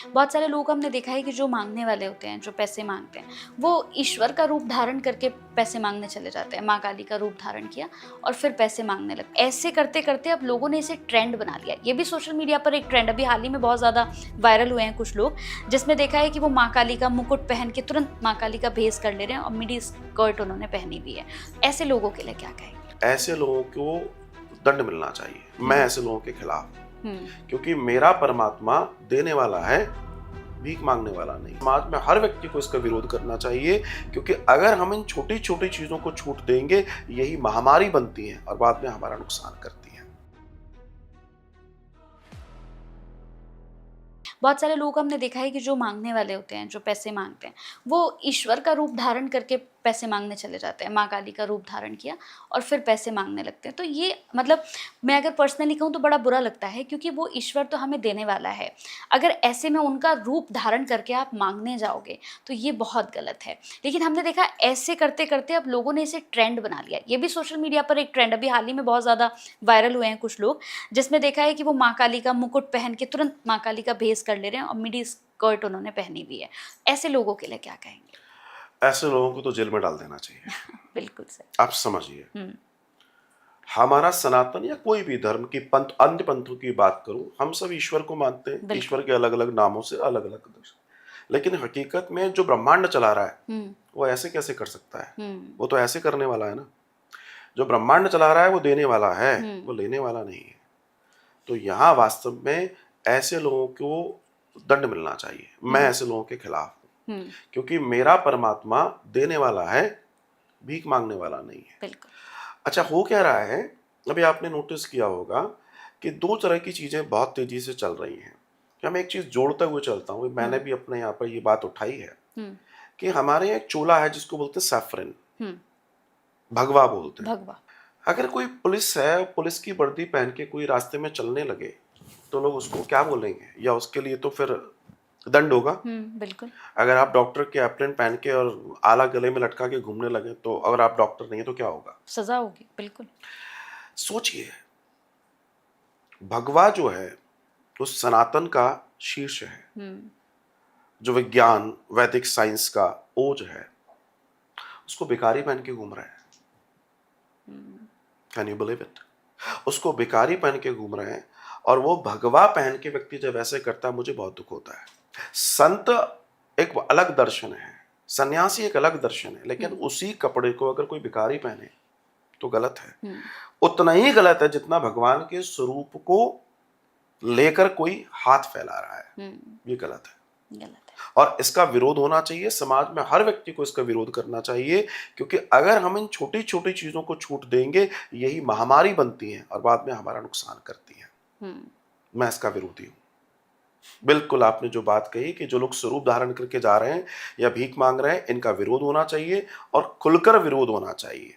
बहुत सारे लोग हमने देखा है कि जो मांगने वाले होते हैं, जो पैसे मांगते हैं, वो ईश्वर का रूप धारण करके पैसे मांगने चले जाते हैं। माँ काली का रूप धारण किया और फिर पैसे मांगने लगते। ऐसे करते करते अब लोगों ने इसे ट्रेंड बना लिया। ये भी सोशल मीडिया पर एक ट्रेंड, अभी हाल ही में बहुत ज़्यादा वायरल हुए हैं कुछ लोग, जिसमें देखा है कि वो माँ काली का मुकुट पहन के तुरंत माँ काली का भेस कर ले रहे हैं और मिडी स्कर्ट उन्होंने पहनी भी है। ऐसे लोगों के लिए क्या कहेंगे? ऐसे लोगों को दंड मिलना चाहिए। मैं ऐसे लोगों के खिलाफ हूं, हम्म। क्योंकि मेरा परमात्मा देने वाला है, भीख मांगने वाला नहीं। समाज में हर व्यक्ति को इसका विरोध करना चाहिए, क्योंकि अगर हम इन छोटी छोटी चीजों को छूट देंगे, यही महामारी बनती है और बाद में हमारा नुकसान करती है। बहुत सारे लोग हमने देखा है कि जो मांगने वाले होते हैं, जो पैसे मांगते हैं, वो ईश्वर का रूप धारण करके पैसे मांगने चले जाते हैं। माँ काली का रूप धारण किया और फिर पैसे मांगने लगते हैं। तो ये मतलब मैं अगर पर्सनली कहूँ तो बड़ा बुरा लगता है, क्योंकि वो ईश्वर तो हमें देने वाला है। अगर ऐसे में उनका रूप धारण करके आप मांगने जाओगे तो ये बहुत गलत है। लेकिन हमने देखा ऐसे करते करते अब लोगों ने इसे ट्रेंड बना लिया। ये भी सोशल मीडिया पर एक ट्रेंड, अभी हाल ही में बहुत ज़्यादा वायरल हुए हैं कुछ लोग, जिसमें देखा है कि वो माँ काली का मुकुट पहन के तुरंत माँ काली का भेस कर ले रहे हैं और मिडी स्कर्ट उन्होंने पहनी हुई है। ऐसे लोगों के लिए क्या कहेंगे? ऐसे लोगों को तो जेल में डाल देना चाहिए। बिल्कुल सही। आप समझिए, हमारा सनातन या कोई भी धर्म की पंथ, अन्य पंथों की बात करूं, हम सब ईश्वर को मानते हैं। बिल्कुल। ईश्वर के अलग अलग नामों से अलग अलग दर्शन, लेकिन हकीकत में जो ब्रह्मांड चला रहा है वो ऐसे कैसे कर सकता है? वो तो ऐसे करने वाला है ना। जो ब्रह्मांड चला रहा है वो देने वाला है, वो लेने वाला नहीं है। तो यहाँ वास्तव में ऐसे लोगों को दंड मिलना चाहिए। मैं ऐसे लोगों के खिलाफ हूं, क्योंकि मेरा परमात्मा देने वाला है, भीख मांगने वाला नहीं है। बिल्कुल। अच्छा, हो क्या रहा है, अभी आपने नोटिस किया होगा कि दो तरह की चीजें बहुत तेजी से चल रही हैं। कि मैं एक चीज जोड़ते हुए चलता हूँ, मैंने भी अपने यहाँ पर ये बात उठाई है कि हमारे यहाँ एक चोला है जिसको बोलते हैं सैफरन, भगवा बोलते हैं। भगवा। अगर कोई पुलिस है, पुलिस की वर्दी पहन के कोई रास्ते में चलने लगे तो लोग उसको क्या बोलेंगे? या उसके लिए तो फिर दंड होगा। बिल्कुल। अगर आप डॉक्टर के एप्रन पहन के और आला गले में लटका के घूमने लगे, तो अगर आप डॉक्टर नहीं है तो क्या होगा? सजा होगी। बिल्कुल। सोचिए, भगवा जो है वो सनातन का शीर्ष है। जो विज्ञान, वैदिक साइंस का ओज है, उसको भिखारी पहन के घूम रहा है। Can you believe it? उसको भिखारी पहन के घूम रहे हैं, और वो भगवा पहन के व्यक्ति जब ऐसे करता है, मुझे बहुत दुख होता है। संत एक अलग दर्शन है, सन्यासी एक अलग दर्शन है, लेकिन उसी कपड़े को अगर कोई भिखारी पहने तो गलत है। उतना ही गलत है जितना भगवान के स्वरूप को लेकर कोई हाथ फैला रहा है। ये गलत है। गलत है। और इसका विरोध होना चाहिए। समाज में हर व्यक्ति को इसका विरोध करना चाहिए, क्योंकि अगर हम इन छोटी छोटी चीजों को छूट देंगे, यही महामारी बनती है और बाद में हमारा नुकसान करती है। मैं इसका विरोधी हूं। बिल्कुल आपने जो बात कही कि जो लोग स्वरूप धारण करके जा रहे हैं या भीख मांग रहे हैं, इनका विरोध होना चाहिए और खुलकर विरोध होना चाहिए।